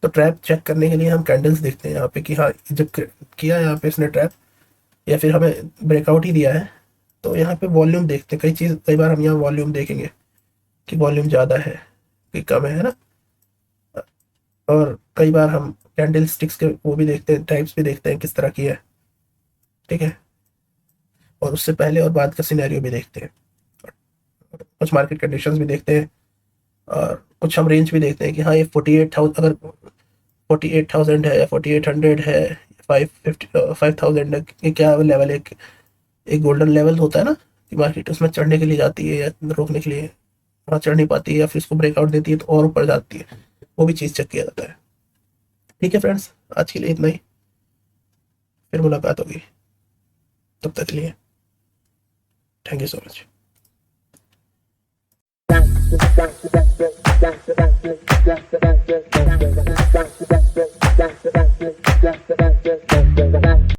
Speaker 1: तो ट्रैप चेक करने के लिए हम कैंडल्स देखते हैं यहाँ पे कि हाँ जब किया यहाँ पे इसने ट्रैप, या फिर हमें ब्रेकआउट ही दिया है, तो यहाँ पे वॉल्यूम देखते हैं, कई बार हम यहाँ वॉल्यूम देखेंगे कि वॉल्यूम ज़्यादा है कि कम है ना। और कई बार हम कैंडल स्टिक्स के वो भी देखते हैं, टाइप्स भी देखते हैं किस तरह की है। ठीक है, और उससे पहले और बाद का सिनेरियो भी देखते हैं, और कुछ मार्केट कंडीशंस भी देखते हैं और कुछ हम रेंज भी देखते हैं कि हाँ ये 48,000, अगर 48,000 है या 4800 है, 5,000 है, ये क्या लेवल है? एक गोल्डन लेवल होता है ना कि मार्केट उसमें चढ़ने के लिए जाती है या रोकने के लिए वहाँ चढ़ नहीं पाती है, या फिर इसको ब्रेकआउट देती है तो और ऊपर जाती है, वो भी चीज़ चेक किया जाता है। ठीक है फ्रेंड्स, आज के लिए इतना ही, फिर मुलाकात होगी, तब तक के लिए थैंक यू सो मच।